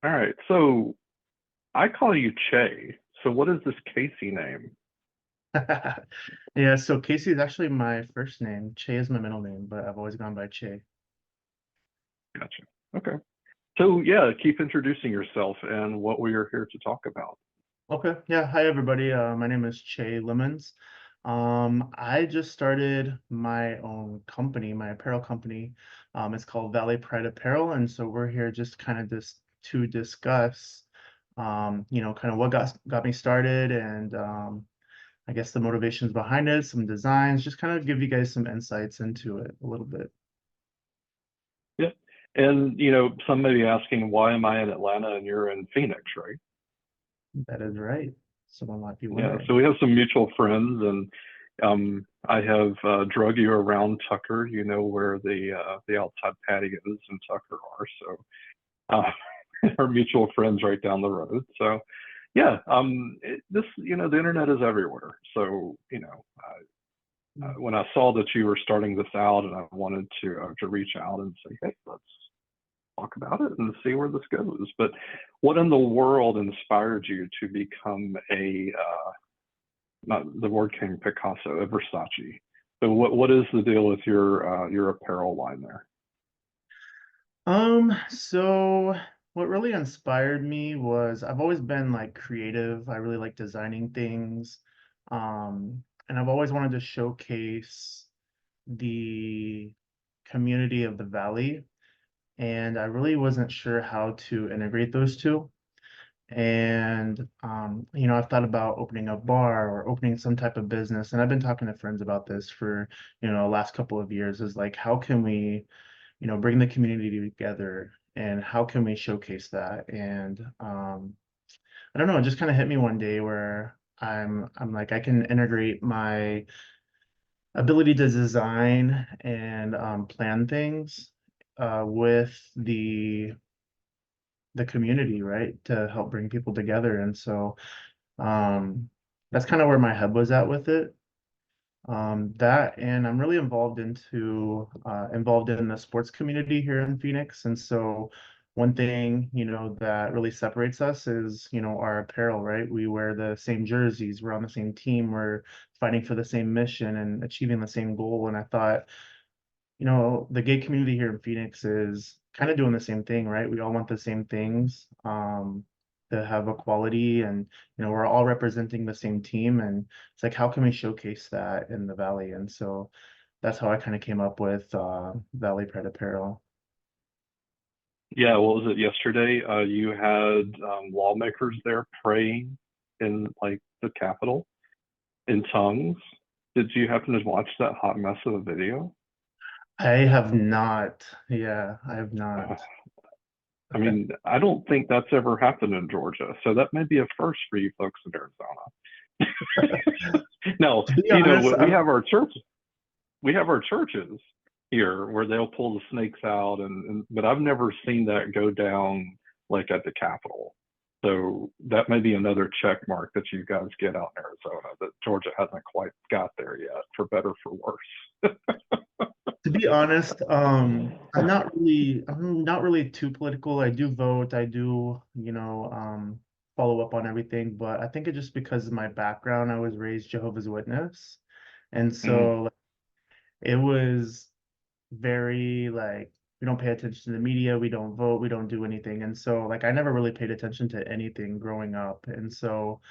All right. So I call you Chay. So what is this Casey name? Yeah, so Casey is actually my first name. Che is my middle name, but I've always gone by Che. Gotcha. Okay. So yeah, keep introducing yourself and what we are here to talk about. Okay, yeah. Hi everybody. My name is Che Lemons. I just started my own company, my apparel company. It's called Valley Pride Apparel, and so we're here just kind of just to discuss, kind of what got me started, and I guess the motivations behind it, some designs, just kind of give you guys some insights into it a little bit. Yeah. And some may be asking, why am I in Atlanta and you're in Phoenix, right? That is right. Someone might be Yeah. So wondering. we have some mutual friends, and I have drug you around Tucker. You know where the outside patios in Tucker are. So our mutual friends right down the road. So yeah, the internet is everywhere. So when I saw that you were starting this out, and I wanted to reach out and say, hey, let's talk about it and see where this goes. But what in the world inspired you to become not the word came Picasso, a Versace? So what is the deal with your apparel line there? So what really inspired me was I've always been like creative. I really like designing things. And I've always wanted to showcase the community of the valley. And I really wasn't sure how to integrate those two. And I've thought about opening a bar or opening some type of business. And I've been talking to friends about this for, the last couple of years is like, how can we bring the community together and how can we showcase that? And I don't know, it just kind of hit me one day where I'm like I can integrate my ability to design and plan things with the community, right? To help bring people together. And so um that's kind of where my head was at with it. That and I'm really involved in the sports community here in Phoenix. And so one thing, that really separates us is, our apparel, right? We wear the same jerseys, we're on the same team, we're fighting for the same mission and achieving the same goal. And I thought, the gay community here in Phoenix is kind of doing the same thing, right? We all want the same things, to have equality and, we're all representing the same team. And it's like, how can we showcase that in the Valley? And so that's how I kind of came up with Valley Pride Apparel. Yeah, what was it yesterday? You had lawmakers there praying in like the Capitol in tongues. Did you happen to watch that hot mess of a video? I have not. Yeah, I have Uh, not. I mean, I don't think that's ever happened in Georgia, so that may be a first for you folks in Arizona. No, To be honest, we have our church, we have our churches here where they'll pull the snakes out, and but I've never seen that go down like at the Capitol. So that may be another check mark that you guys get out in Arizona that Georgia hasn't quite got there yet, for better for worse. I'm not really too political. I do vote. I do, follow up on everything, but I think it's just because of my background. I was raised Jehovah's Witness. And Mm. so it was very like we don't pay attention to the media, we don't vote, we don't do anything. And so like I never really paid attention to anything growing up. And so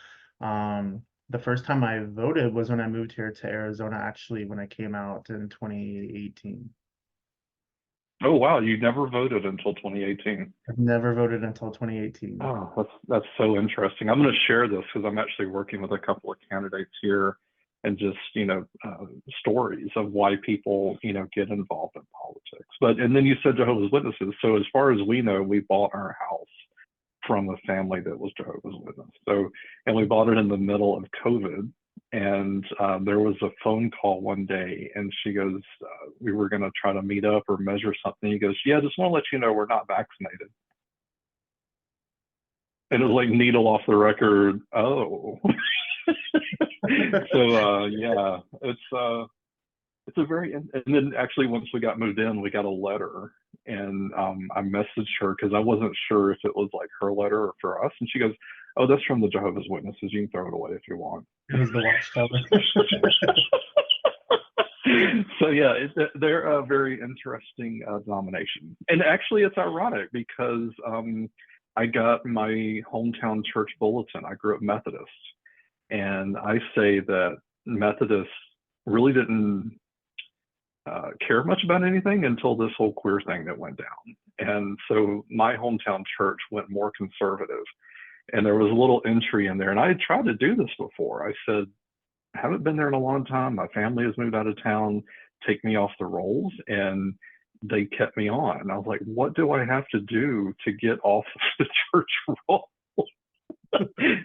the first time I voted was when I moved here to Arizona, actually, when I came out in 2018. Oh wow, you never voted until 2018. I've never voted until 2018. Oh, that's so interesting. I'm going to share this because I'm actually working with a couple of candidates here, and just stories of why people get involved in politics. But and then you said Jehovah's Witnesses. So as far as we know, we bought our house from a family that was Jehovah's Witness. So and we bought it in the middle of COVID. And there was a phone call one day, and she goes, "We were going to try to meet up or measure something." He goes, "Yeah, just want to let you know we're not vaccinated." And it was like needle off the record. Oh, so yeah, it's a very and then actually once we got moved in, we got a letter, and I messaged her because I wasn't sure if it was like her letter or for us, and she goes, "Oh, that's from the Jehovah's Witnesses. You can throw it away if you want." It was the Watchtower. So yeah, they're a very interesting denomination, and actually, it's ironic because I got my hometown church bulletin. I grew up Methodist, and I say that Methodists really didn't care much about anything until this whole queer thing that went down. And so my hometown church went more conservative. And there was a little entry in there. And I had tried to do this before. I said, I haven't been there in a long time. My family has moved out of town. Take me off the rolls. And they kept me on. And I was like, what do I have to do to get off the church roll?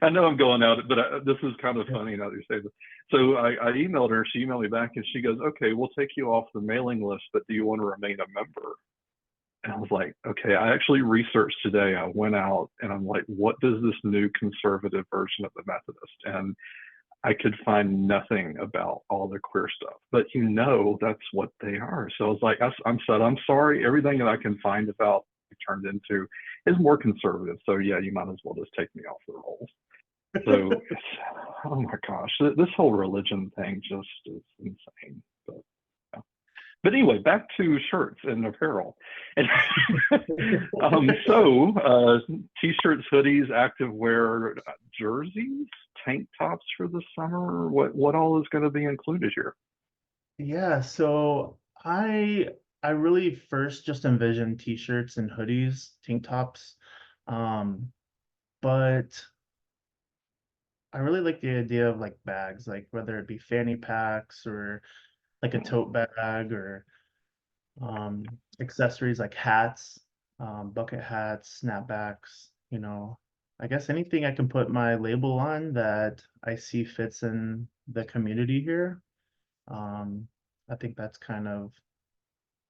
I know I'm going out, but this is kind of funny now that you say this. So I emailed her. She emailed me back, and she goes, "Okay, we'll take you off the mailing list, but do you want to remain a member?" And I was like, "Okay." I actually researched today. I went out, and I'm like, "What does this new conservative version of the Methodist?" And I could find nothing about all the queer stuff, but that's what they are. So I was like, I'm said, I'm sorry. Everything that I can find about it turned into is more conservative. So yeah, you might as well just take me off the rolls. So oh my gosh, this whole religion thing just is insane. But, yeah. But anyway, back to shirts and apparel. And t-shirts, hoodies, activewear, jerseys, tank tops for the summer. What all is going to be included here? Yeah, so I really first just envisioned t-shirts and hoodies, tank tops. But I really like the idea of like bags, like whether it be fanny packs or like a tote bag or accessories like hats, bucket hats, snapbacks, I guess anything I can put my label on that I see fits in the community here. Um, I think that's kind of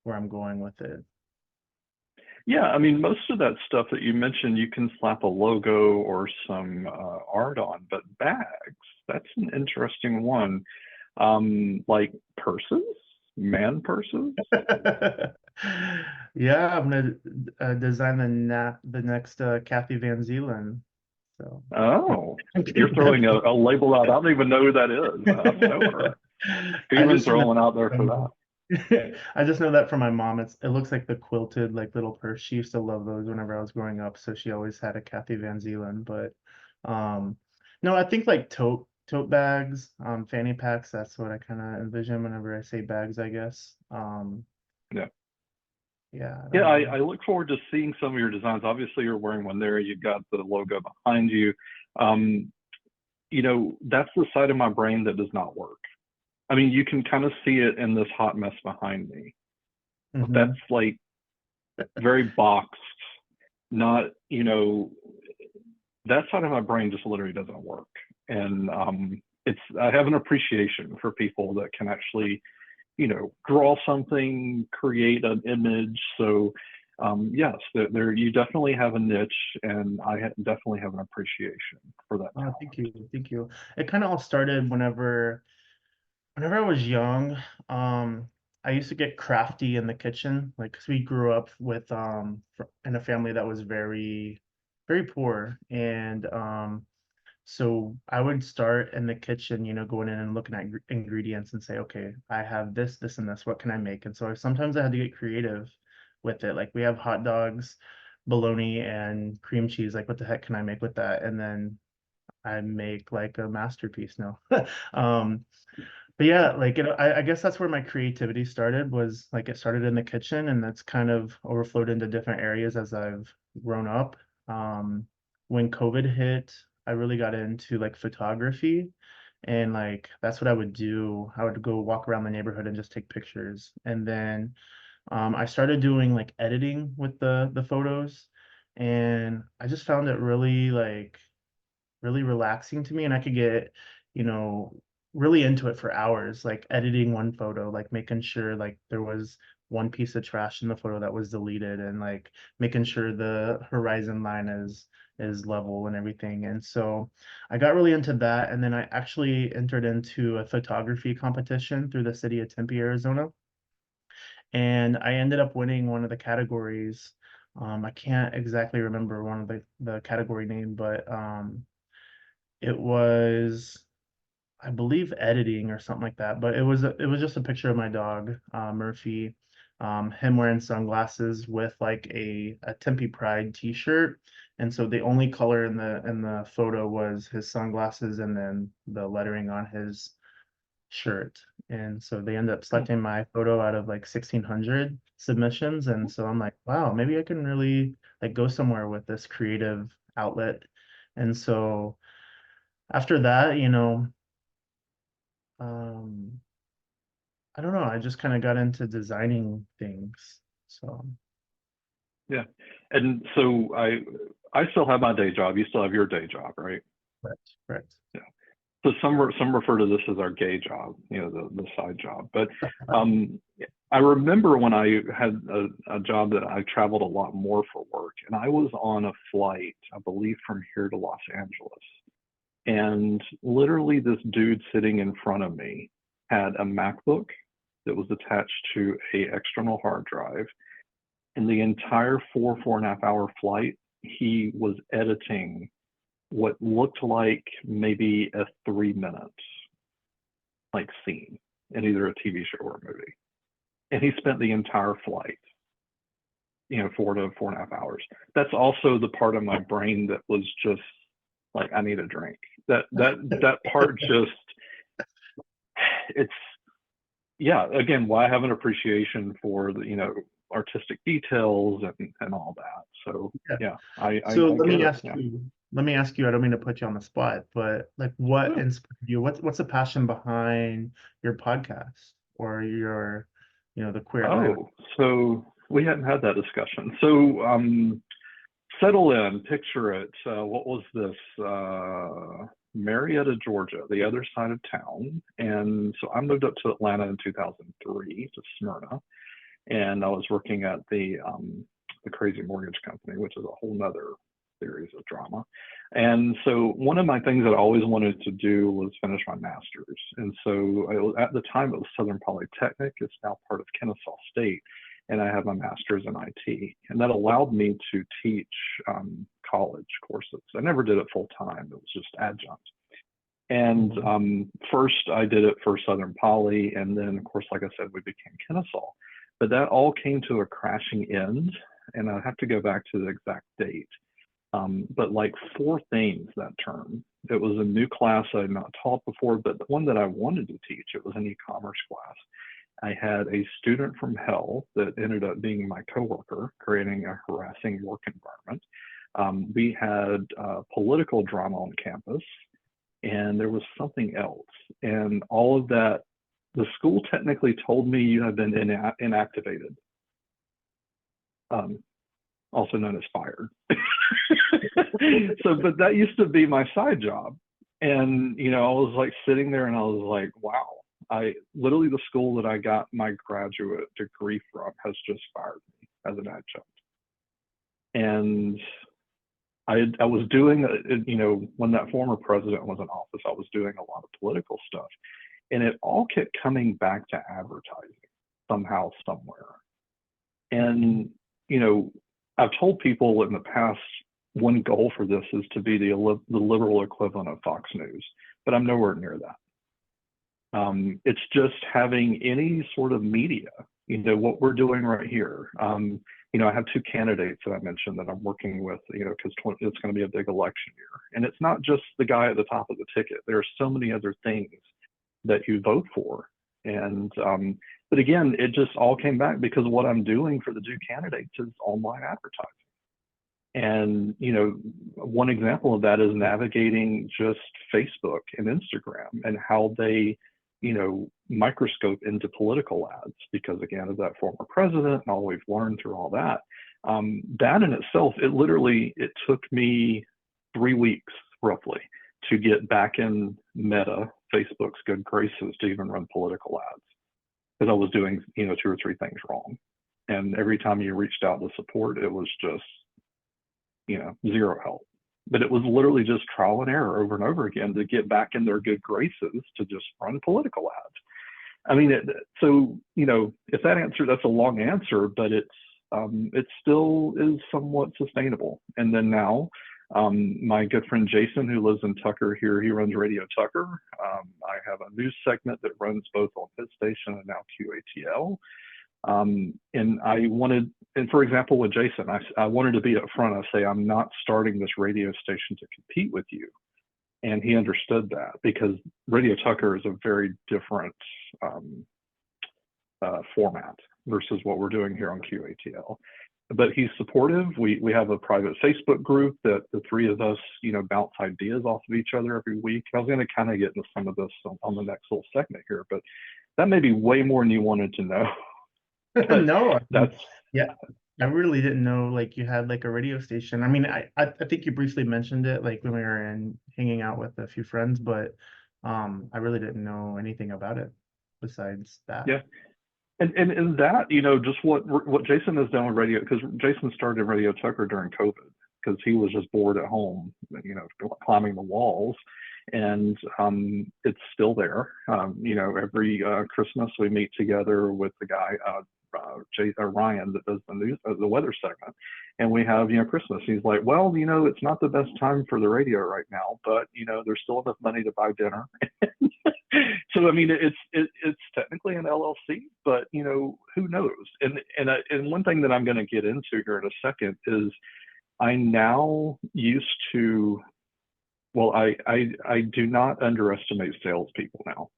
where I'm going with it. Yeah, I mean, most of that stuff that you mentioned, you can slap a logo or some art on, but bags, that's an interesting one. Like purses, man purses. Yeah, I'm gonna design the next Kathy Van Zealand. So Oh, you're throwing a label out. I don't even know who that is. I don't know her. Who I you been just know throwing out there for from that? I just know that from my mom. It looks like the quilted like little purse. She used to love those whenever I was growing up, so she always had a Kathy Van Zealand. But um no, I think like tote bags, fanny packs, that's what I kind of envision whenever I say bags, I guess. Yeah. Yeah, I Yeah, don't know. I look forward to seeing some of your designs. Obviously, you're wearing one there. You've got the logo behind you. Um, that's the side of my brain that does not work. I mean, you can kind of see it in this hot mess behind me. That's Hmm. like very boxed, not, that side of my brain just literally doesn't work. And I have an appreciation for people that can actually, draw something, create an image. So, yes, you definitely have a niche, and definitely have an appreciation for that Oh, talent. thank you, thank you. It kind of all started whenever I was young. I used to get crafty in the kitchen, like 'cause we grew up with in a family that was very, very poor, and so I would start in the kitchen, going in and looking at ingredients and say, okay, I have this, this, and this. What can I make? And so sometimes I had to get creative with it. Like we have hot dogs, bologna, and cream cheese. Like what the heck can I make with that? And then I make like a masterpiece now. Um, but yeah, like I guess that's where my creativity started, was like it started in the kitchen, and that's kind of overflowed into different areas as I've grown up. Um, when COVID hit, I really got into like photography, and like that's what I would do. I would go walk around the neighborhood and just take pictures. And then I started doing like editing with the photos, and I just found it really relaxing to me, and I could get, you know, really into it for hours, like editing one photo, like making sure like there was one piece of trash in the photo that was deleted, and like making sure the horizon line is level and everything. And so I got really into that, and then I actually entered into a photography competition through the city of Tempe, Arizona. and I ended up winning one of the categories. I can't exactly remember one of the category name, but it was, I believe, editing or something like that. But it was just a picture of my dog, Murphy, him wearing sunglasses with like a Tempe Pride t-shirt. And so the only color in the photo was his sunglasses and then the lettering on his shirt. And so they ended up Oh, selecting my photo out of like 1,600 submissions. And so I'm like, wow, maybe I can really like go somewhere with this creative outlet. And so after that, um, I don't know, I just kind of got into designing things. So, yeah. And so I still have my day job. You still have your day job, right? correct, correct. Yeah. So some refer to this as our gay job, the side job. But I remember when I had a job that I traveled a lot more for work, and I was on a flight, I believe, from here to Los Angeles. And literally, this dude sitting in front of me had a MacBook that was attached to a external hard drive. And the entire 4.5 hour flight, he was editing what looked like maybe a 3 minute like scene in either a TV show or a movie. And he spent the entire flight, 4 to 4.5 hours. That's also the part of my brain that was just like, I need a drink. That part just, it's, yeah, again, why I have an appreciation for the, artistic details and all that. So Yeah. yeah, So I get it. Yeah. let me ask you, I don't mean to put you on the spot, but like what Yeah. inspired you? What's the passion behind your podcast or your, the Queer Atlanta? Oh, so we hadn't had that discussion. So settle in, picture it. What was this? Marietta, Georgia, the other side of town. And so I moved up to Atlanta in 2003 to Smyrna, and I was working at the Crazy Mortgage Company, which is a whole nother series of drama. And so one of my things that I always wanted to do was finish my master's. And so at the time it was Southern Polytechnic. It's now part of Kennesaw State, and I have my master's in IT, and that allowed me to teach college courses. I never did it full time; it was just adjunct. And Mhm. first, I did it for Southern Poly, and then, of course, like I said, we became Kennesaw. But that all came to a crashing end, and I have to go back to the exact date. But like four things that term. It was a new class I had not taught before, but the one that I wanted to teach, it was an e-commerce class. I had a student from hell that ended up being my coworker, creating a harassing work environment. We had political drama on campus, and there was something else. And all of that, the school technically told me you have been inactivated, um, also known as fired. So, but that used to be my side job. And, I was like sitting there and I was like, wow, I literally, the school that I got my graduate degree from has just fired me as an adjunct. And I was doing, when that former president was in office, I was doing a lot of political stuff. And it all kept coming back to advertising somehow, somewhere. And, I've told people in the past, one goal for this is to be the liberal equivalent of Fox News, but I'm nowhere near that. It's just having any sort of media, what we're doing right here. I have two candidates that I mentioned that I'm working with, because it's going to be a big election year. And it's not just the guy at the top of the ticket. There are so many other things that you vote for. And, but again, it just all came back because what I'm doing for the two candidates is online advertising. And, one example of that is navigating just Facebook and Instagram and how they, microscope into political ads. Because again, as that former president and all we've learned through all that, that in itself, it took me 3 weeks roughly to get back in Meta, Facebook's good graces, to even run political ads, because I was doing, two or three things wrong. And every time you reached out to support, it was just, zero help. But it was literally just trial and error over and over again to get back in their good graces to just run political ads. I mean, so if that answer, that's a long answer, but it still is somewhat sustainable. And then now, my good friend Jason, who lives in Tucker here, he runs Radio Tucker. I have a news segment that runs both on his station and now QATL. And I wanted, and for example, with Jason, I wanted to be upfront. I say, I'm not starting this radio station to compete with you. And he understood that because Radio Tucker is a very different format versus what we're doing here on QATL. But he's supportive. We have a private Facebook group that the three of us, bounce ideas off of each other every week. I was going to kind of get into some of this on the next little segment here, but that may be way more than you wanted to know. No, That's yeah. I really didn't know like you had like a radio station. I mean, I think you briefly mentioned it like when we were hanging out with a few friends, but I really didn't know anything about it besides that. yeah. And that, just what Jason has done with radio, because Jason started Radio Tucker during COVID because he was just bored at home, climbing the walls. And it's still there. Every Christmas we meet together with the guy, Ryan, that does the news, the weather segment, and we have Christmas. He's like, well, it's not the best time for the radio right now, but there's still enough money to buy dinner. So I mean, it's technically an LLC, but who knows? And one thing that I'm going to get into here in a second is I now used to. Well, I do not underestimate salespeople now.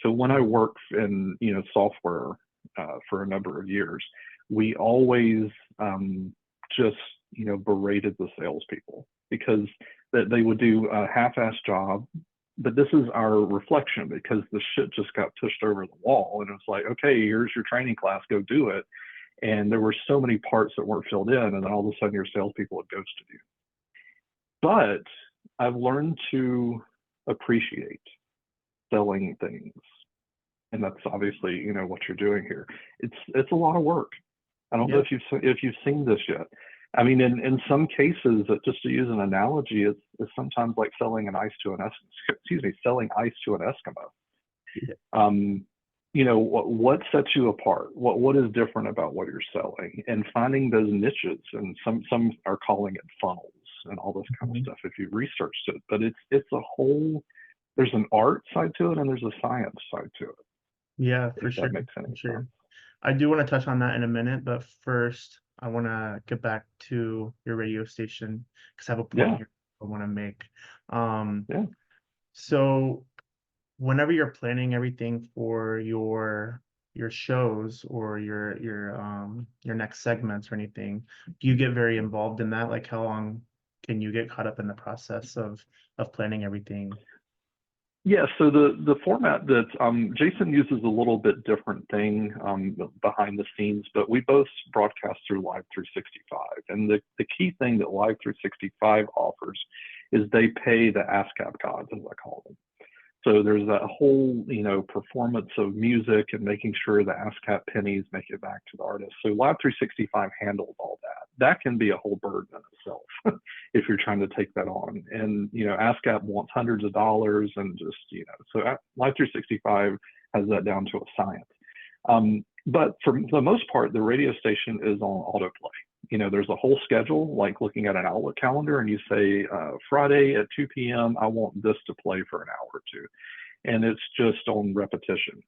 So when I worked in software for a number of years, we always just berated the salespeople because they would do a half-assed job. But this is our reflection because the shit just got pushed over the wall, and it's like, okay, here's your training class, go do it. And there were so many parts that weren't filled in, and then all of a sudden your salespeople had ghosted you. But I've learned to appreciate selling things, and that's obviously what you're doing here. It's a lot of work. I don't know if you've seen this yet. I mean, in some cases, just to use an analogy, it's sometimes like selling ice to an Eskimo. Yeah. What sets you apart? What is different about what you're selling, and finding those niches, and some are calling it funnels and all this kind of stuff if you researched it. But it's a whole, there's an art side to it and there's a science side to it. Yeah, for sure. That makes any sense. I do want to touch on that in a minute, but first I want to get back to your radio station because I have a point here I want to make. So whenever you're planning everything for your shows or your next segments or anything, do you get very involved in that? Like how long can you get caught up in the process of planning everything? Yeah, so the format that Jason uses a little bit different thing behind the scenes, but we both broadcast through Live 365. And the key thing that Live 365 offers is they pay the ASCAP gods, as I call them. So there's that whole, performance of music and making sure the ASCAP pennies make it back to the artist. So Live 365 handles all that. That can be a whole burden in itself if you're trying to take that on. And, ASCAP wants hundreds of dollars and just, so Live 365 has that down to a science. But for the most part, the radio station is on autoplay. There's a whole schedule, like looking at an Outlook calendar, and you say, Friday at 2 p.m., I want this to play for an hour or two. And it's just on repetition.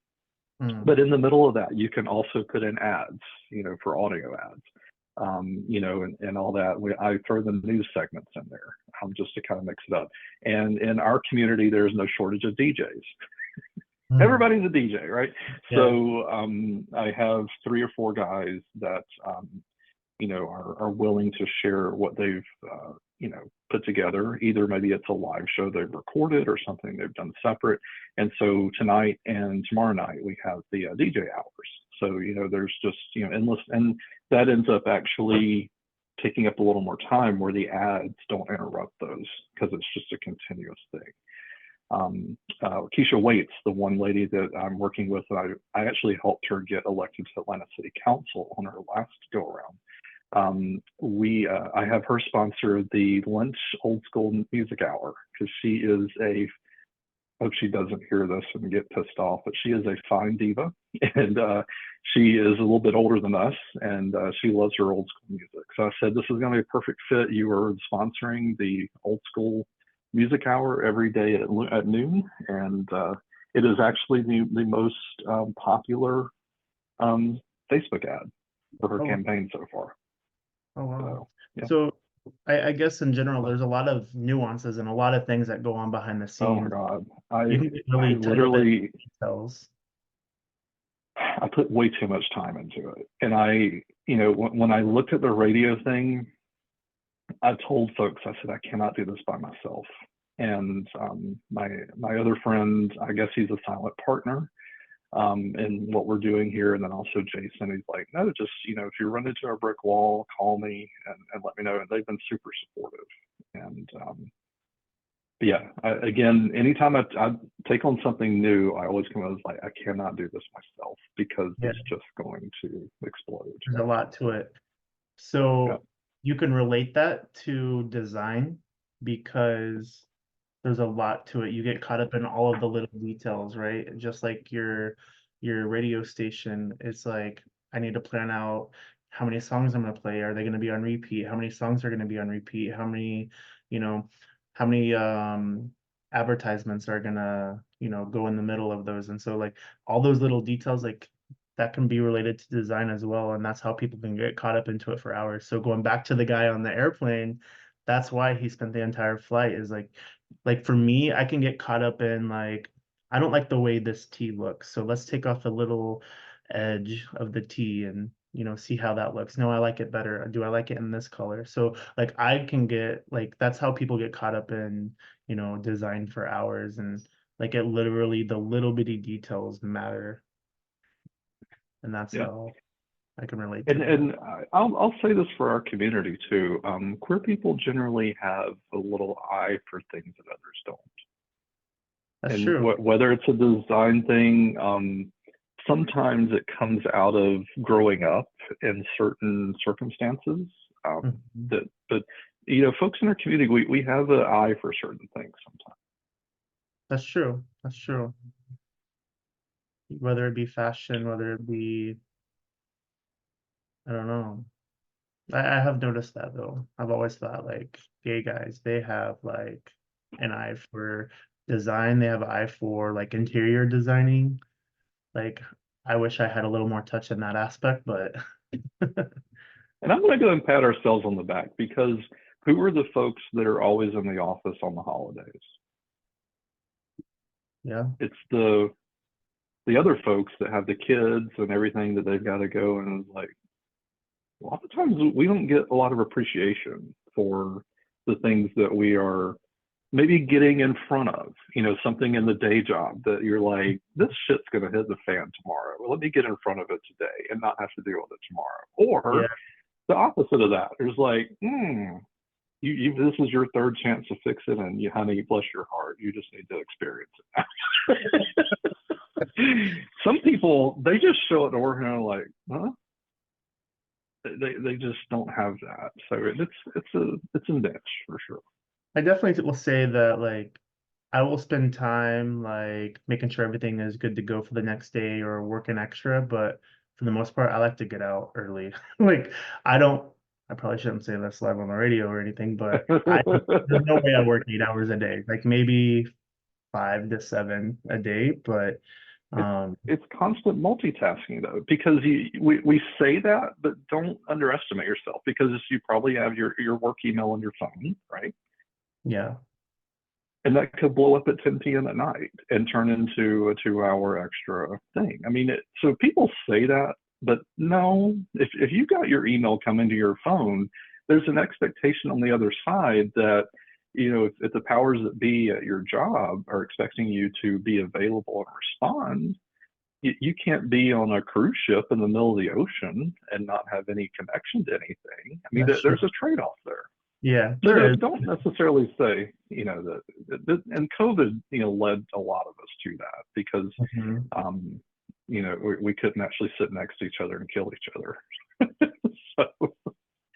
But in the middle of that, you can also put in ads, for audio ads, and all that. I throw the news segments in there just to kind of mix it up. And in our community, there's no shortage of DJs. Everybody's a DJ, right? Yeah. So I have 3 or 4 guys that are willing to share what they've put together. Either maybe it's a live show they've recorded or something they've done separate. And so tonight and tomorrow night we have the DJ hours. So there's just endless, and that ends up actually taking up a little more time where the ads don't interrupt those because it's just a continuous thing. Keisha Waits, the one lady that I'm working with, I actually helped her get elected to Atlanta City Council on her last go around. I have her sponsor the lunch old school music hour because she is hope she doesn't hear this and get pissed off, but she is a fine diva, and she is a little bit older than us, and she loves her old school music. So I said, this is going to be a perfect fit. You are sponsoring the old school music hour every day at noon, and it is actually the most popular Facebook ad for her Oh, campaign so far. oh wow. So yeah. So I guess in general, there's a lot of nuances and a lot of things that go on behind the Oh my scenes. God, You can get I really tied up in literally details. I put way too much time into it, and when I looked at the radio thing, I told folks, I said, I cannot do this by myself. And my other friend, I guess he's a silent partner in what we're doing here. And then also Jason, he's like, no, just, if you run into a brick wall, call me and let me know. And they've been super supportive. And but yeah, again, anytime I take on something new, I always come out as like, I cannot do this myself because Yeah, it's just going to explode. there's a lot to it. Yeah. So you can relate that to design because there's a lot to it. You get caught up in all of the little details, right? Just like your radio station, it's like I need to plan out how many songs I'm going to play. Are they going to be on repeat? How many songs are going to be on repeat? How many, you know, how many advertisements are going to, go in the middle of those? And so like all those little details like that can be related to design as well, and that's how people can get caught up into it for hours. So going back to the guy on the airplane, that's why he spent the entire flight is like for me, I can get caught up in like I don't like the way this tee looks. So let's take off the little edge of the tee and see how that looks. No, I like it better. Do I like it in this color? So like I can get like that's how people get caught up in, design for hours and like it literally the little bitty details matter. And that's Yeah. how I can relate to And that. I'll say this for our community too. Queer people generally have a little eye for things that others don't. That's And true. whether it's a design thing, sometimes it comes out of growing up in certain circumstances. Mhm. But folks in our community, we have an eye for certain things sometimes. That's true. That's true. Whether it be fashion, whether it be, I don't know. I have noticed that though. I've always thought like gay guys, they have like an eye for design. They have an eye for like interior designing. Like I wish I had a little more touch in that aspect, but And I'm going to go and pat ourselves on the back because who are the folks that are always in the office on the holidays? yeah, It's the other folks that have the kids and everything that they've got to go, and it's like a lot of times we don't get a lot of appreciation for the things that we are maybe getting in front of, something in the day job that you're like, this shit's going to hit the fan tomorrow. Well, let me get in front of it today and not have to deal with it tomorrow. Or yeah, the opposite of that. There's like, this is your third chance to fix it, and honey, bless your heart, you just need to experience it. Some people, they just show it to work and are like, huh? They just don't have that. So it's a niche for sure. I definitely will say that like I will spend time like making sure everything is good to go for the next day or working extra, but for the most part, I like to get out early. Like I don't, I probably shouldn't say this live on the radio or anything, but there's no way I work 8 hours a day. Like maybe 5 to 7 a day, but it's um, it's constant multitasking though, because we say that, but don't underestimate yourself because you probably have your work email on your phone, right? yeah, And that could blow up at 10 p.m. at night and turn into a 2 hour extra thing. I mean, so people say that, but no, if you got your email coming to your phone, there's an expectation on the other side that, if the powers that be at your job are expecting you to be available and respond, you can't be on a cruise ship in the middle of the ocean and not have any connection to anything. I mean, that's true. there's a trade-off there. Yeah, So there is. don't necessarily say, that, and COVID, led a lot of us to that because, Mhm. we couldn't actually sit next to each other and kill each other. So,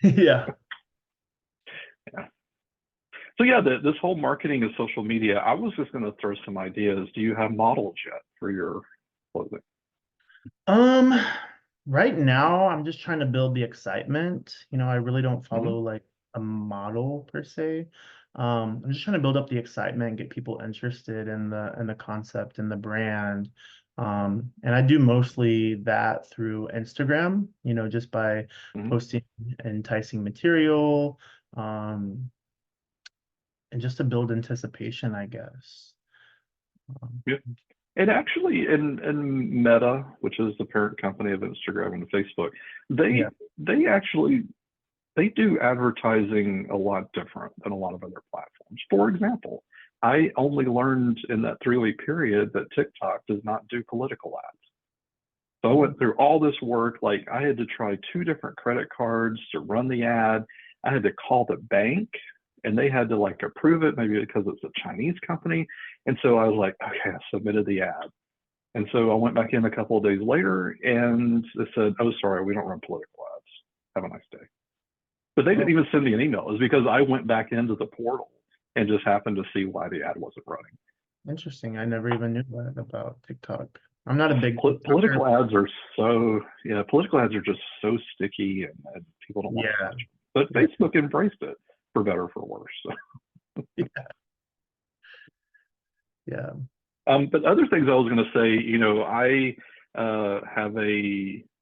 Yeah. yeah. So yeah, this whole marketing of social media, I was just going to throw some ideas. Do you have models yet for your clothing? Um, right now I'm just trying to build the excitement. I really don't Hmm. follow like a model per se. I'm just trying to build up the excitement, get people interested in the concept and the brand. And I do mostly that through Instagram, just by Hmm. posting enticing material, um, and just to build anticipation, I guess. Um, Yeah. And actually, in Meta, which is the parent company of Instagram and Facebook, yeah. they actually they do advertising a lot different than a lot of other platforms. For example, I only learned in that 3 week period that TikTok does not do political ads. So I Oh, went through all this work. Like I had to try two different credit cards to run the ad. I had to call the bank and they had to like approve it, maybe because it's a Chinese company. And so I was like, okay, I submitted the ad. And so I went back in a couple of days later and they said, oh, sorry, we don't run political ads. Have a nice day. But they didn't oh, even send me an email. It was because I went back into the portal and just happened to see why the ad wasn't running. interesting. I never even knew that about TikTok. I'm not a big TikToker. Political ads are so, yeah, political ads are just so sticky and people don't want to Yeah, touch them. But yeah, Facebook embraced it for better or for worse. So, yeah. but other things I was going to say, I have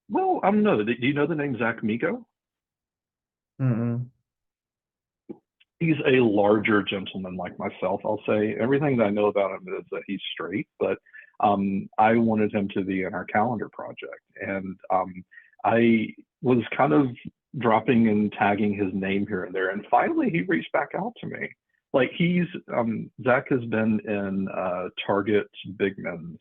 well, I don't know. Do you know the name Zach Migo? Mm-mm. He's a larger gentleman like myself. I'll say everything that I know about him is that he's straight, but I wanted him to be in our calendar project, and I was kind of dropping and tagging his name here and there, and finally he reached back out to me. Like Zach has been in Target Big Men's,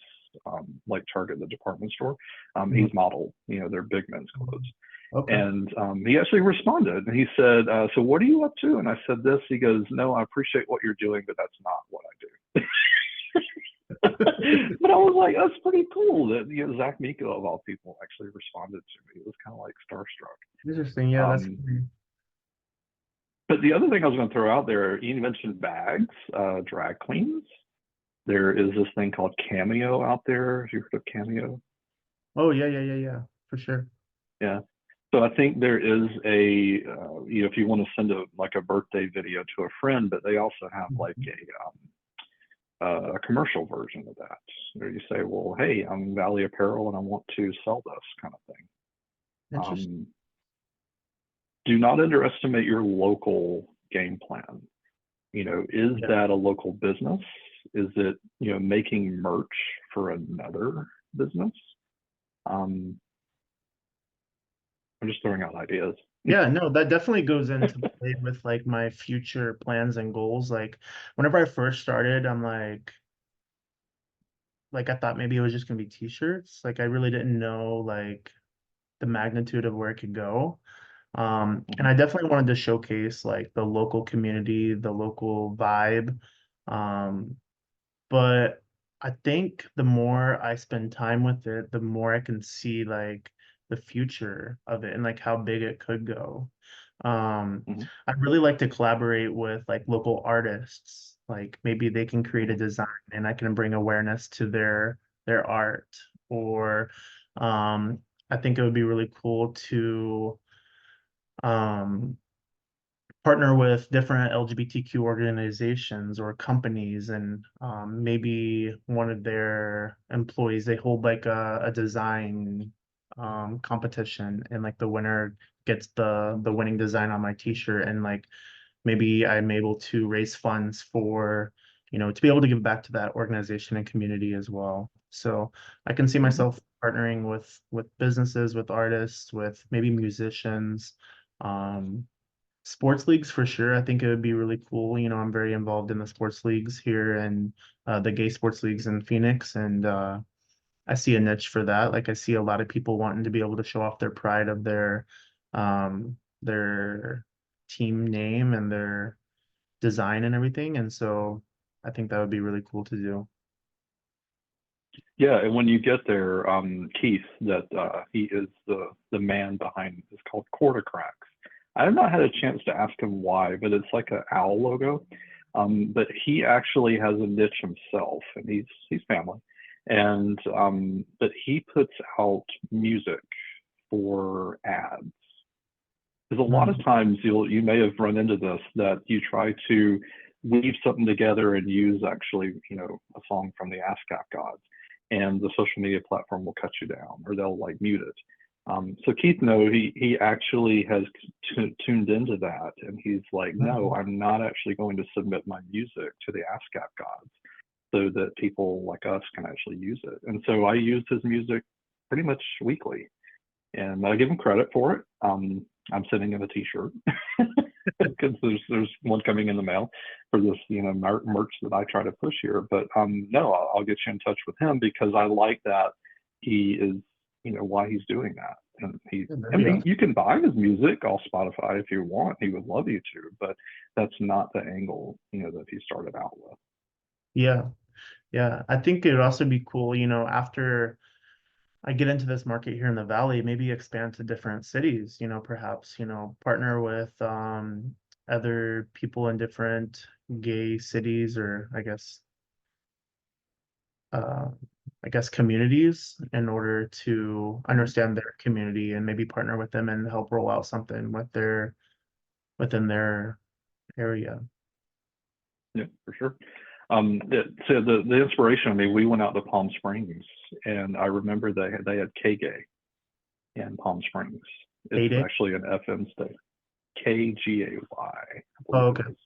like Target the department store. Mm. He's modeled, their big men's clothes. Okay. And he actually responded and he said, so what are you up to? And I said this. He goes, no, I appreciate what you're doing, but that's not what I do. But I was like, that's pretty cool that Zach Miko of all people actually responded to me. It was kind of like starstruck. Interesting. Yeah, that's Um, but the other thing I was going to throw out there, you mentioned bags, drag queens. There is this thing called Cameo out there. Have you heard of Cameo? oh yeah, yeah, yeah, yeah, for sure. Yeah. So I think there is if you want to send a birthday video to a friend, but they also have like Mhm. a commercial version of that, where you say, well, hey, I'm Valley Apparel and I want to sell this kind of thing. Interesting. Um, do not underestimate your local game plan. Is Yeah. that a local business? Is it, making merch for another business? Um, I'm just throwing out ideas. Yeah, no, that definitely goes into play with like my future plans and goals. Like whenever I first started, I'm like I thought maybe it was just gonna be t-shirts. Like I really didn't know like the magnitude of where it could go. And Mhm. I definitely wanted to showcase like the local community, the local vibe. Um, but I think the more I spend time with it, the more I can see like the future of it and like how big it could go. Mhm. I'd really like to collaborate with like local artists. Like maybe they can create a Mhm. design and I can bring awareness to their art. Or I think it would be really cool to um partner with different LGBTQ organizations or companies, and maybe one of their employees, they hold like a design competition, and like the winner gets the winning design on my t-shirt, and like maybe I'm able to raise funds for, to be able to give back to that organization and community as well. So I can see Mhm. myself partnering with businesses, with artists, with maybe musicians. Um, Sports leagues for sure. I think it would be really cool. I'm very involved in the sports leagues here and the gay sports leagues in Phoenix, and I see a niche for that. Like I see a lot of people wanting to be able to show off their pride of their team name and their design and everything. And so I think that would be really cool to do. Yeah, and when you get there, Keith, that he is the man behind. It's called Quarter Cracks. I have not had a chance to ask him why, but it's like an owl logo. But he actually has a niche himself, and he's family, and but he puts out music for ads. Because a lot of Mm, times you may have run into this, that you try to weave something together and use actually, a song from the ASCAP gods, and the social media platform will cut you down or they'll like mute it. So Keith, no, he actually has tuned into that, and he's like, no, mm. I'm not actually going to submit my music to the ASCAP gods so that people like us can actually use it. And so I use his music pretty much weekly, and I give him credit for it. I'm sending him a T-shirt because there's one coming in the mail for this merch that I try to push here. But no, I'll get you in touch with him because I like that he is why he's doing that. And Yeah. you can buy his music off Spotify if you want. He would love you to, but that's not the angle that he started out with. Yeah. Yeah. I think it would also be cool, after I get into this market here in the Valley, maybe expand to different cities, perhaps, partner with other people in different gay cities or uh I guess communities in order to Mhm. understand their community and maybe partner with them and help roll out something within their area. Yeah, for sure. So the inspiration. I mean, we went out to Palm Springs, and I remember they had K Gay in Palm Springs. It's Heyday. actually an FM station, KGAY, I believe Oh, it okay. is,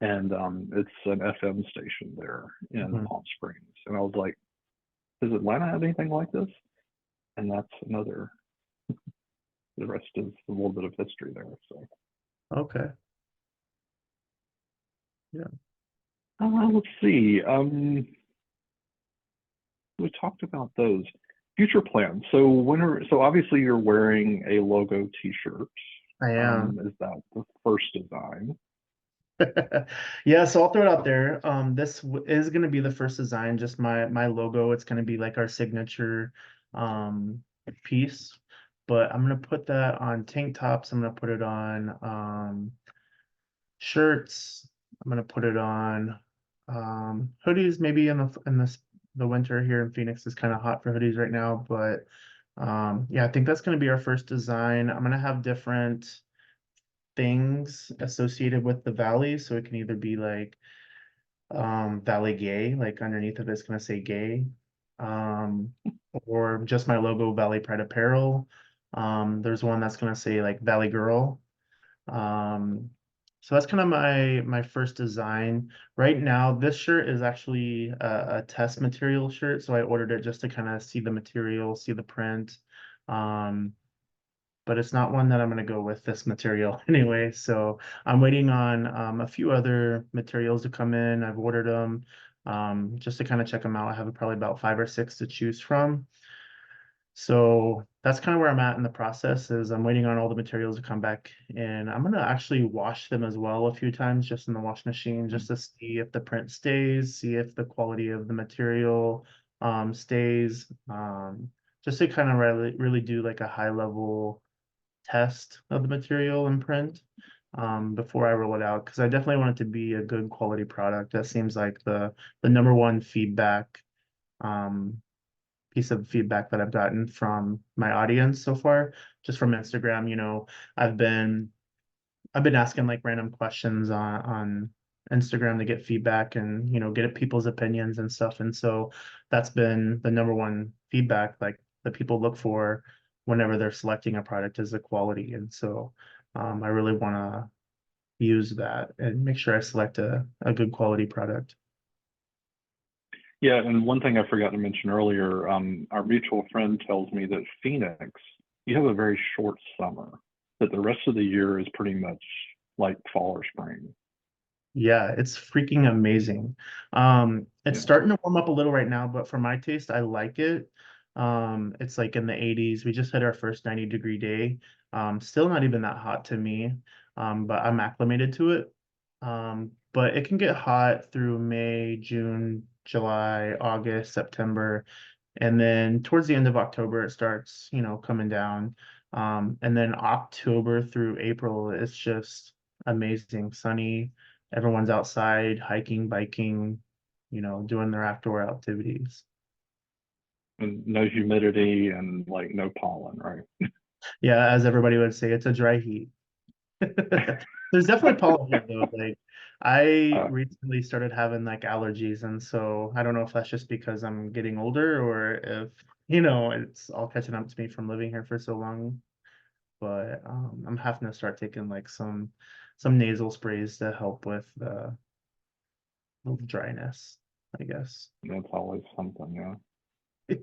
and it's an FM station there in Mhm. Palm Springs. And I was like, does Atlanta have anything like this? And that's another. The rest is a little bit of history there. So Okay. Yeah. let's see. We talked about those future plans. So obviously you're wearing a logo T-shirt. I am. Is that the first design? Yeah, so I'll throw it out there. Is going to be the first design, just my logo. It's going to be like our signature um piece. But I'm going to put that on tank tops. I'm going to put it on shirts. I'm going to put it on hoodies maybe the winter here in Phoenix is kind of hot for hoodies right now, but yeah, I think that's going to be our first design. I'm going to have different things associated with the valley. So it can either be like Valley Gay, like underneath of it's gonna say gay. Um, or just my logo, Valley Pride Apparel. There's one that's gonna say like Valley Girl. Um, so that's kind of my first design. Right now, this shirt is actually a test material shirt. So I ordered it just to kind of see the material, see the print. Um, but it's not one that I'm going to go with this material anyway. So I'm waiting on a few other materials to come in. I've ordered them just to kind of check them out. I have probably about 5 or 6 to choose from. So that's kind of where I'm at in the process is I'm waiting on all the materials to come back and I'm going to actually wash them as well a few times just in the wash machine just to see if the print stays, see if the quality of the material stays, just to kind of really do like a high level test of the material and print before I roll it out because I definitely want it to be a good quality product. That seems like the number one feedback um, piece of feedback that I've gotten from my audience so far, just from Instagram. I've been I've been asking like random questions on Instagram to get feedback and get people's opinions and stuff. And so that's been the number one feedback like that people look for whenever they're selecting a product is the quality. And so I really want to use that and make sure I select a good quality product. Yeah, and one thing I forgot to mention earlier, our mutual friend tells me that Phoenix, you have a very short summer, that the rest of the year is pretty much like fall or spring. Yeah, it's freaking amazing. It's Yeah. starting to warm up a little right now, but for my taste, I like it. It's like in the 80s. We just had our first 90-degree day. Still not even that hot to me, but I'm acclimated to it. But it can get hot through May, June, July, August, September, and then towards the end of October, it starts, coming down. And then October through April, it's just amazing, sunny. Everyone's outside hiking, biking, doing their outdoor activities. And no humidity and like no pollen, right? Yeah, as everybody would say, it's a dry heat. There's definitely pollen here though. Like I Uh, recently started having like allergies, and so I don't know if that's just because I'm getting older or if, it's all catching up to me from living here for so long. But I'm having to start taking like some nasal sprays to help with dryness, I guess. that's always something, yeah.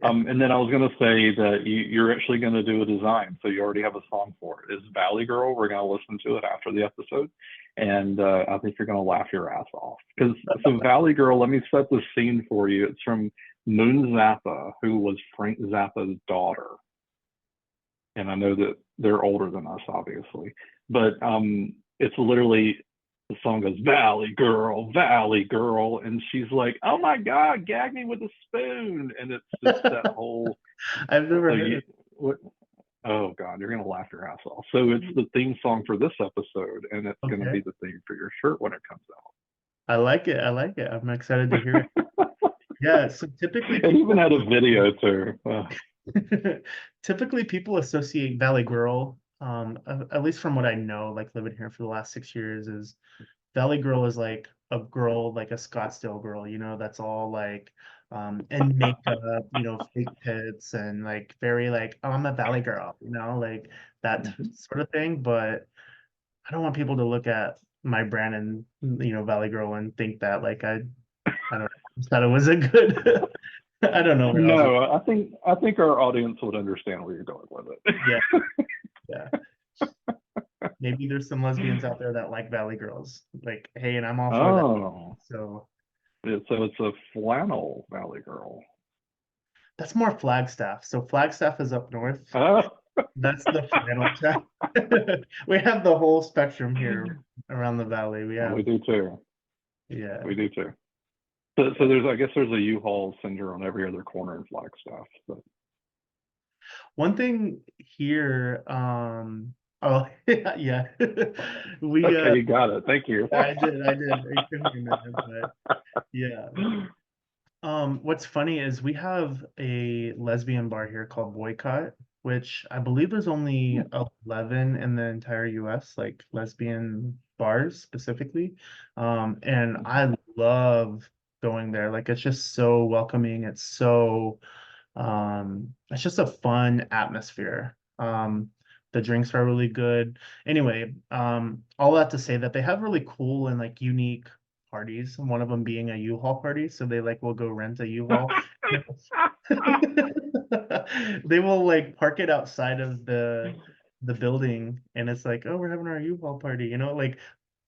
And then I was going to say that you're actually going to do a design, so you already have a song for it. It's Valley Girl. We're going to listen to it after the episode, and I think you're going to laugh your ass off. Because so Valley Girl, let me set the scene for you. It's from Moon Zappa, who was Frank Zappa's daughter, and I know that they're older than us, obviously, but it's literally the song goes Valley Girl, and she's like, "Oh my God, gag me with a spoon," and it's just that whole I've never like, heard it. oh God, you're gonna laugh your ass off. So it's the theme song for this episode, and it's gonna Okay. be the theme for your shirt when it comes I like it. I like it. I'm excited to hear it. out. Yeah, so typically It even people had a video too. typically people associate Valley Girl, at least from what I know, like living here for the last 6 years, is Valley Girl is like a girl, like a Scottsdale girl, that's all like in makeup, fake tits and like very like, oh, I'm a Valley Girl, like that Mhm. sort of thing. But I don't want people to look at my brand and Valley Girl and think that like I don't know, just thought it was a good I don't know where else. No, I think our audience would understand where you're going with Yeah, it. yeah. Maybe there's some lesbians out there that like Valley Girls. Like, hey, and I'm all for that. Oh, So so it's a flannel Valley Girl. that's more Flagstaff. So Flagstaff is up north. Oh, That's the flannel town. We have the whole spectrum here around the valley. We we have, do too. yeah. We do too. So I guess there's a U-Haul center on every other corner in Flagstaff. But One thing here, oh yeah. We okay, you got it. Thank you. I did. I couldn't remember, but yeah. What's funny is we have a lesbian bar here called Boycott, which I believe there's only 11 in the entire US, like lesbian bars specifically. And I love going there. Like it's just so welcoming. It's just a fun atmosphere. The drinks are really good. Anyway, all that to say that they have really cool and like unique parties. One of them being a U-Haul party, so they like will go rent a U-Haul. They will like park it outside of the building, and it's like, oh, we're having our U-Haul party. Like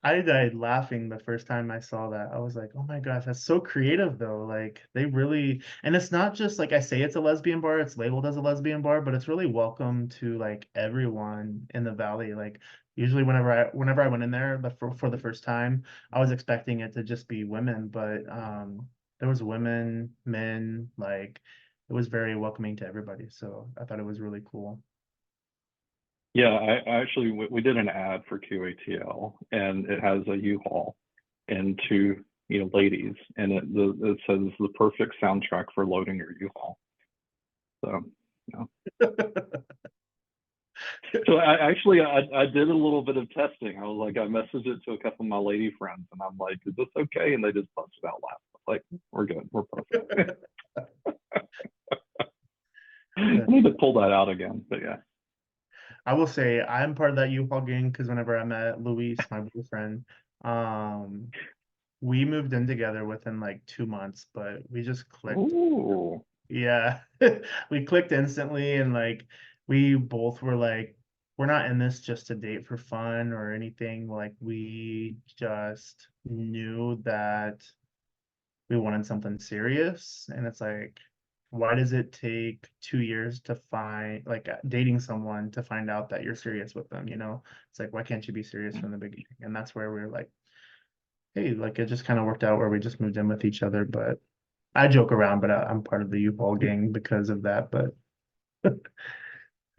I died laughing the first time I saw that. I was like, oh my gosh, that's so creative though. Like they really, and it's not just like I say it's a lesbian bar, it's labeled as a lesbian bar, but it's really welcome to like everyone in the valley. Like usually whenever I went in there for the first time, I was expecting it to just be women, but there was women, men, like it was very welcoming to everybody. So I thought it was really cool. Yeah, I actually we did an ad for QATL, and it has a U-Haul and two ladies, and it says the perfect soundtrack for loading your U-Haul. So yeah. So I did a little bit of testing. I was like, I messaged it to a couple of my lady friends, and I'm like, is this okay? And they just busted out laughing. Like, we're good, we're perfect. I need to pull that out again, but yeah. I will say I'm part of that U-Haul gang because whenever I met Luis, my boyfriend, um, we moved in together within like 2 months, but we just clicked. Ooh. Yeah, we clicked instantly, and like we both were like, we're not in this just to date for fun or anything. Like we just knew that we wanted something serious, and it's like, why does it take 2 years to find like dating someone to find out that you're serious with them? It's like, why can't you be serious from the beginning? And that's where we were like, hey, like it just kind of worked out where we just moved in with each other. But I joke around, but I'm part of the U-Haul gang because of that. But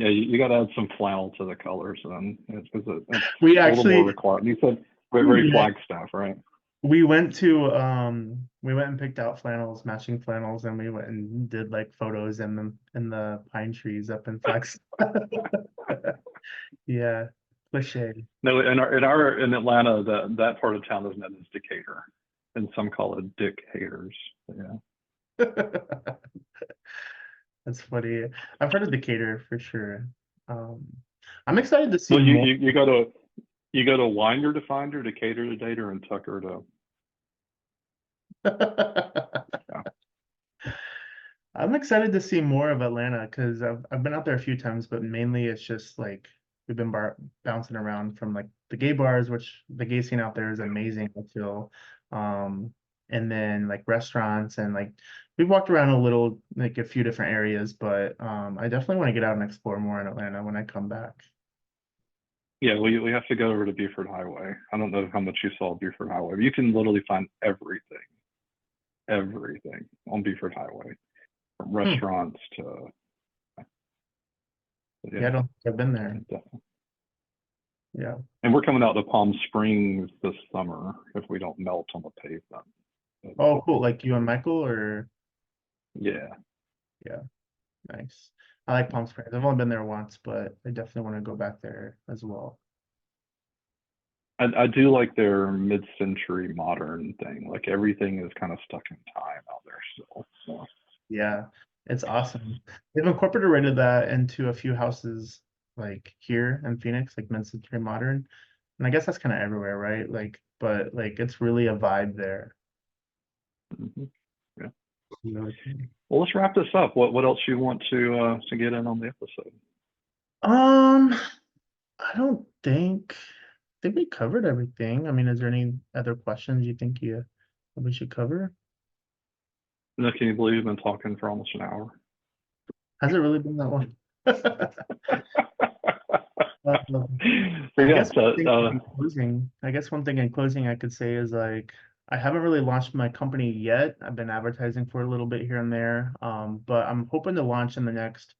Yeah, you got to add some flannel to the colors then. It's We a little more actually, required. You said very yeah, Flagstaff, right? we went and picked out flannels, matching flannels, and we went and did like photos in the pine trees up in Flex. Yeah, cliche. No, in Atlanta, that part of town is known as Decatur, and some call it Dick Haters. Yeah. That's funny. I've heard of Decatur for sure. Um, I'm excited to see Well, more. you go to Winder to Finder, Decatur to Dater, and Tucker to. Yeah. I'm excited to see more of Atlanta because I've been out there a few times, but mainly it's just like we've been bouncing around from like the gay bars, which the gay scene out there is amazing, I feel. Um, and then like restaurants and like we've walked around a little, like a few different areas, but I definitely want to get out and explore more in Atlanta when I come back. Yeah, we have to go over to Buford Highway. I don't know how much you saw of Buford Highway, but you can literally find everything on Buford Highway, from Hmm. restaurants to Yeah, I yeah, don't think I've been there. definitely. Yeah. And we're coming out to Palm Springs this summer if we don't melt on the pavement. Oh, cool. Like you and Michael, or Yeah, yeah, nice. I like Palm Springs. I've only been there once, but I definitely want to go back there as well. I do like their mid-century modern thing. Like everything is kind of stuck in time out there still. So Yeah, it's awesome. They've incorporated that into a few houses like here in Phoenix, like mid-century modern. And I guess that's kind of everywhere, right? Like, but like it's really a vibe there. mhm. Yeah. You know? Well, let's wrap this up. What else you want to get in on the episode? Um, I think we covered everything. I mean, is there any other questions you think we should cover? No, can you believe we've been talking for almost an hour? Has it really been that long? So I yeah, guess one so, thing in closing, I guess one thing in closing I could say is like I haven't really launched my company yet. I've been advertising for a little bit here and there. But I'm hoping to launch in the next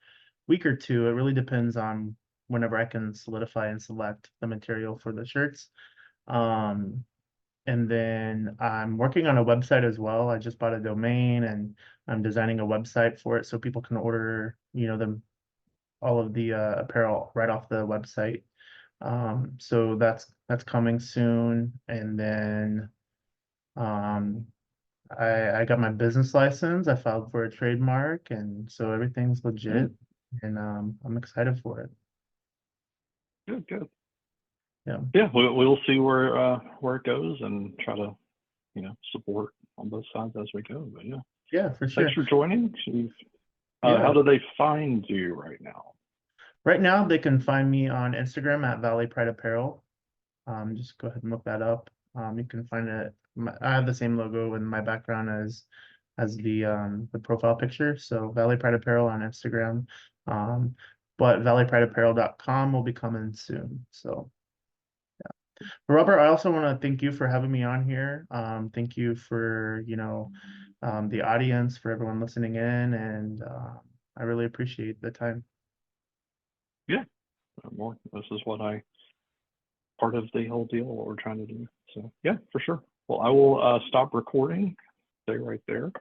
week or two. It really depends on whenever I can solidify and select the material for the shirts. Um, and then I'm working on a website as well. I just bought a domain and I'm designing a website for it so people can order, them all of the apparel right off the website. So that's coming soon. And then um, I got my business license. I filed for a trademark, and so everything's legit. mm, And I'm excited for it. good. Yeah, Yeah, we'll see where it goes and try to support on both sides as we go. But yeah, yeah, for thanks sure. for joining, Chief. How Yeah. do they find you right now? Right now, they can find me on Instagram at Valley Pride Apparel. Just go ahead and look that up. You can find it. I have the same logo in my background as the profile picture. So Valley Pride Apparel on Instagram. Um, but valleyprideapparel.com will be coming soon. So Robert, I also want to thank you for having me on here. Thank you for, the audience, for everyone listening in, and I really appreciate the time. Yeah, more. This is what I part of the whole deal, what we're trying to do. So yeah, for sure. Well, I will stop recording. Stay right there.